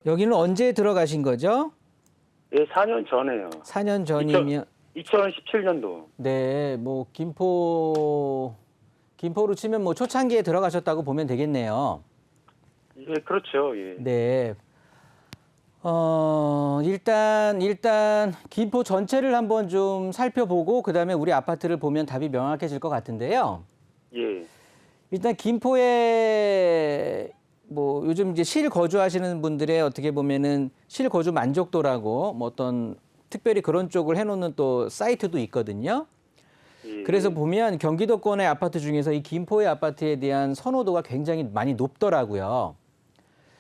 여기는 언제 들어가신 거죠? 예, 4년 전에요. 4년 전이면 2017년도. 네, 뭐 김포로 치면 뭐 초창기에 들어가셨다고 보면 되겠네요. 예, 그렇죠. 예. 네. 일단 김포 전체를 한번 좀 살펴보고 그다음에 우리 아파트를 보면 답이 명확해질 것 같은데요. 예. 일단 김포에 뭐 요즘 이제 실거주하시는 분들의 어떻게 보면은 실거주 만족도라고 뭐 어떤 특별히 그런 쪽을 해놓는 또 사이트도 있거든요. 예. 그래서 보면 경기도권의 아파트 중에서 이 김포의 아파트에 대한 선호도가 굉장히 많이 높더라고요.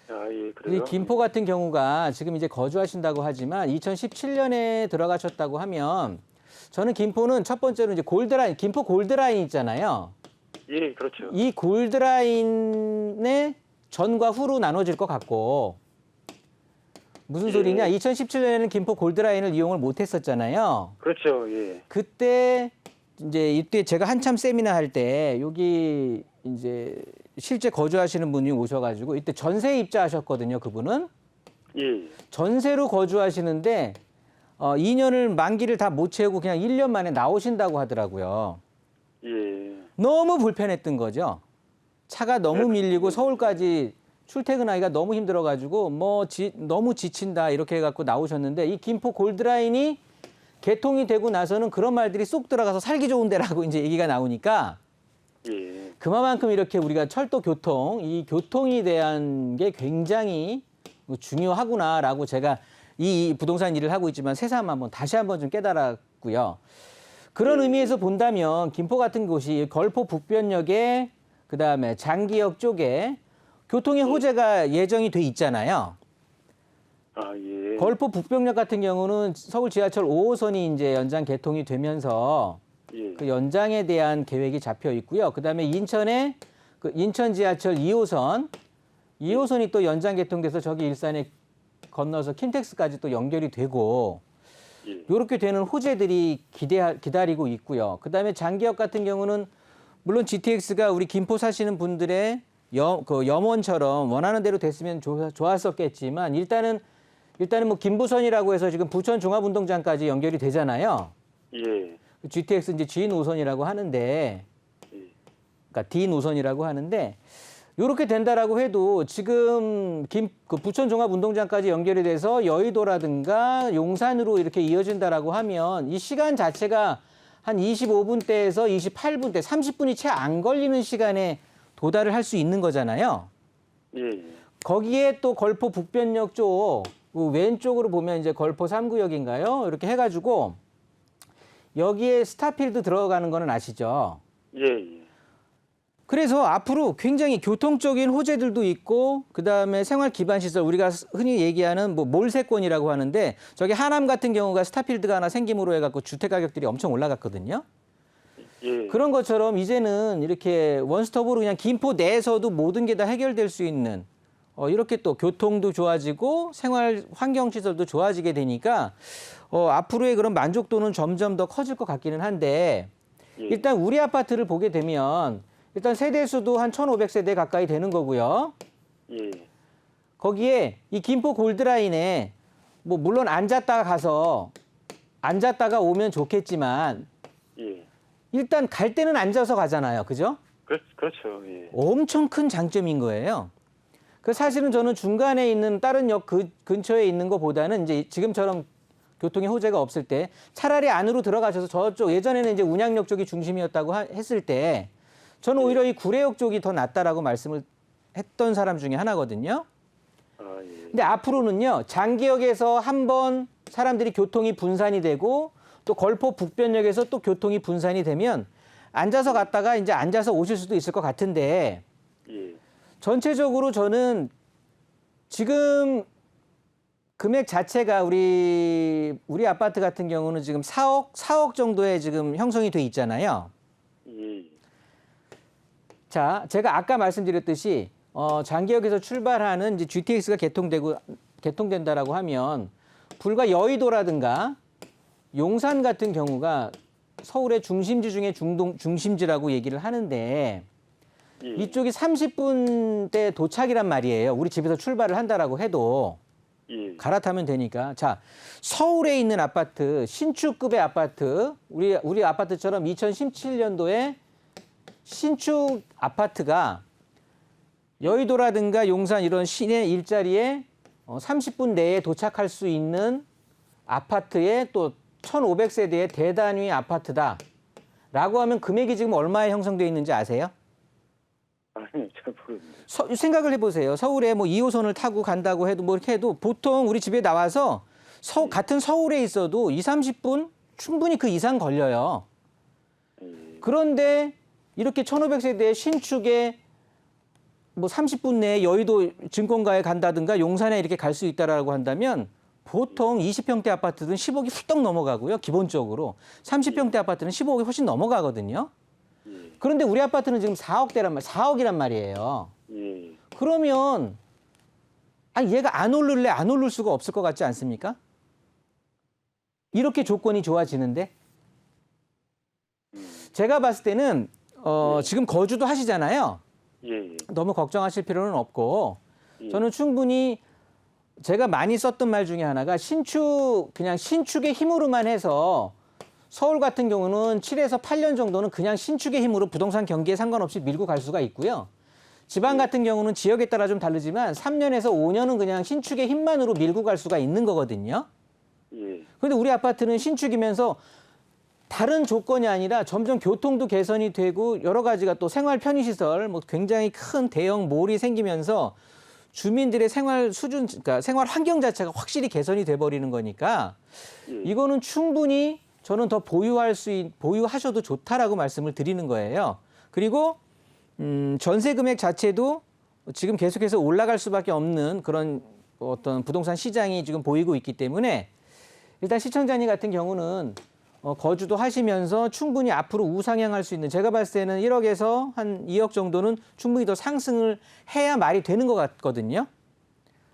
아, 예, 이 그래요. 김포 같은 경우가 지금 이제 거주하신다고 하지만 2017년에 들어가셨다고 하면 저는 김포는 첫 번째로 이제 골드라인, 김포 골드라인 있잖아요. 예, 그렇죠. 이 골드라인의 전과 후로 나눠질 것 같고 무슨 예. 소리냐? 2017년에는 김포 골드라인을 이용을 못 했었잖아요. 그렇죠. 예. 그때 이때 제가 한참 세미나 할 때 여기 이제 실제 거주하시는 분이 오셔가지고 이때 전세 입자하셨거든요. 그분은 예. 전세로 거주하시는데 2년을 만기를 다 못 채우고 그냥 1년 만에 나오신다고 하더라고요. 예. 너무 불편했던 거죠. 차가 너무 밀리고 서울까지 출퇴근하기가 너무 힘들어가지고 너무 지친다 이렇게 해갖고 나오셨는데 이 김포 골드라인이 개통이 되고 나서는 그런 말들이 쏙 들어가서 살기 좋은 데라고 이제 얘기가 나오니까 예. 그만큼 이렇게 우리가 철도 교통, 이 교통에 대한 게 굉장히 중요하구나라고 제가 이 부동산 일을 하고 있지만 새삼 다시 한번 좀 깨달았고요. 그런 의미에서 본다면 김포 같은 곳이 걸포 북변역에 그다음에 장기역 쪽에 교통의 호재가 예정이 돼 있잖아요. 아, 예. 걸포 북변역 같은 경우는 서울 지하철 5호선이 이제 연장 개통이 되면서 예. 그 연장에 대한 계획이 잡혀 있고요. 그다음에 인천에 그 인천 지하철 2호선이 또 연장 개통돼서 저기 일산에 건너서 킨텍스까지 또 연결이 되고 예. 이렇게 되는 호재들이 기다리고 있고요. 그다음에 장기역 같은 경우는 물론 GTX가 우리 김포 사시는 분들의 염원처럼 원하는 대로 됐으면 좋았었겠지만 일단은 뭐 김부선이라고 해서 지금 부천 종합운동장까지 연결이 되잖아요. 예. GTX 이제 G 노선이라고 하는데, 그러니까 D 노선이라고 하는데 이렇게 된다라고 해도 지금 그 부천 종합운동장까지 연결이 돼서 여의도라든가 용산으로 이렇게 이어진다라고 하면 이 시간 자체가 한 25분대에서 28분대, 30분이 채 안 걸리는 시간에 도달을 할 수 있는 거잖아요. 예. 거기에 또 걸포 북변역 쪽, 그 왼쪽으로 보면 이제 걸포 3구역인가요? 이렇게 해가지고 여기에 스타필드 들어가는 거는 아시죠? 예. 예. 그래서 앞으로 굉장히 교통적인 호재들도 있고 그다음에 생활 기반 시설 우리가 흔히 얘기하는 뭐 몰세권이라고 하는데 저기 하남 같은 경우가 스타필드가 하나 생김으로 해갖고 주택 가격들이 엄청 올라갔거든요. 예. 그런 것처럼 이제는 이렇게 원스톱으로 그냥 김포 내에서도 모든 게 다 해결될 수 있는 이렇게 또 교통도 좋아지고 생활 환경 시설도 좋아지게 되니까 앞으로의 그런 만족도는 점점 더 커질 것 같기는 한데 예. 일단 우리 아파트를 보게 되면 일단 세대 수도 한 1,500세대 가까이 되는 거고요. 예. 거기에 이 김포 골드라인에 뭐 물론 앉았다가 오면 좋겠지만 예. 일단 갈 때는 앉아서 가잖아요. 그죠? 그렇죠. 예. 엄청 큰 장점인 거예요. 그 사실은 저는 중간에 있는 다른 역 근처에 있는 것보다는 이제 지금처럼 교통의 호재가 없을 때 차라리 안으로 들어가셔서 저쪽 예전에는 이제 운양역 쪽이 중심이었다고 했을 때 저는 오히려 이 구례역 쪽이 더 낫다라고 말씀을 했던 사람 중에 하나거든요. 아, 예. 근데 앞으로는요, 장기역에서 한번 사람들이 교통이 분산이 되고 또 걸포 북변역에서 또 교통이 분산이 되면 앉아서 갔다가 이제 앉아서 오실 수도 있을 것 같은데 예. 전체적으로 저는 지금 금액 자체가 우리 아파트 같은 경우는 지금 4억 정도에 지금 형성이 돼 있잖아요. 예. 자, 제가 아까 말씀드렸듯이 장기역에서 출발하는 이제 GTX가 개통된다라고 하면 불과 여의도라든가 용산 같은 경우가 서울의 중심지 중에 중심지라고 얘기를 하는데 예. 이쪽이 30분대 도착이란 말이에요. 우리 집에서 출발을 한다라고 해도 예. 갈아타면 되니까. 자, 서울에 있는 아파트, 신축급의 아파트, 우리 아파트처럼 2017년도에 신축 아파트가 여의도라든가 용산 이런 시내 일자리에 30분 내에 도착할 수 있는 아파트에 또 1,500세대의 대단위 아파트다. 라고 하면 금액이 지금 얼마에 형성되어 있는지 아세요? 아니, 잘 모르겠네요. 생각을 해보세요. 서울에 뭐 2호선을 타고 간다고 해도 뭐 이렇게 해도 보통 우리 집에 나와서 같은 서울에 있어도 2, 30분 충분히 그 이상 걸려요. 예. 그런데 이렇게 1,500세대 신축에 뭐 30분 내에 여의도 증권가에 간다든가 용산에 이렇게 갈 수 있다라고 한다면 보통 20평대 아파트는 10억이 훌떡 넘어가고요. 기본적으로 30평대 아파트는 15억이 훨씬 넘어가거든요. 예. 그런데 우리 아파트는 지금 4억이란 말이에요. 예. 그러면 얘가 안 오를 수가 없을 것 같지 않습니까? 이렇게 조건이 좋아지는데 제가 봤을 때는 지금 거주도 하시잖아요. 예. 너무 걱정하실 필요는 없고 예. 저는 충분히 제가 많이 썼던 말 중에 하나가 그냥 신축의 힘으로만 해서 서울 같은 경우는 7에서 8년 정도는 그냥 신축의 힘으로 부동산 경기에 상관없이 밀고 갈 수가 있고요. 지방 같은 경우는 지역에 따라 좀 다르지만 3년에서 5년은 그냥 신축의 힘만으로 밀고 갈 수가 있는 거거든요. 예. 그런데 우리 아파트는 신축이면서 다른 조건이 아니라 점점 교통도 개선이 되고 여러 가지가 또 생활 편의시설, 뭐 굉장히 큰 대형 몰이 생기면서 주민들의 생활 수준, 그러니까 생활 환경 자체가 확실히 개선이 돼버리는 거니까 이거는 충분히 저는 더 보유하셔도 좋다라고 말씀을 드리는 거예요. 그리고 전세 금액 자체도 지금 계속해서 올라갈 수밖에 없는 그런 어떤 부동산 시장이 지금 보이고 있기 때문에 일단 시청자님 같은 경우는 거주도 하시면서 충분히 앞으로 우상향할 수 있는 제가 봤을 때는 1억에서 한 2억 정도는 충분히 더 상승을 해야 말이 되는 것 같거든요.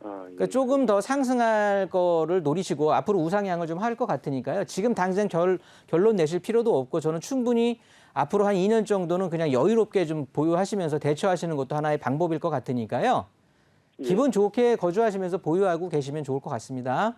아, 예. 그러니까 조금 더 상승할 거를 노리시고 앞으로 우상향을 좀 할 것 같으니까요. 지금 당장 결론 내실 필요도 없고 저는 충분히 앞으로 한 2년 정도는 그냥 여유롭게 좀 보유하시면서 대처하시는 것도 하나의 방법일 것 같으니까요. 기분 좋게 거주하시면서 보유하고 계시면 좋을 것 같습니다.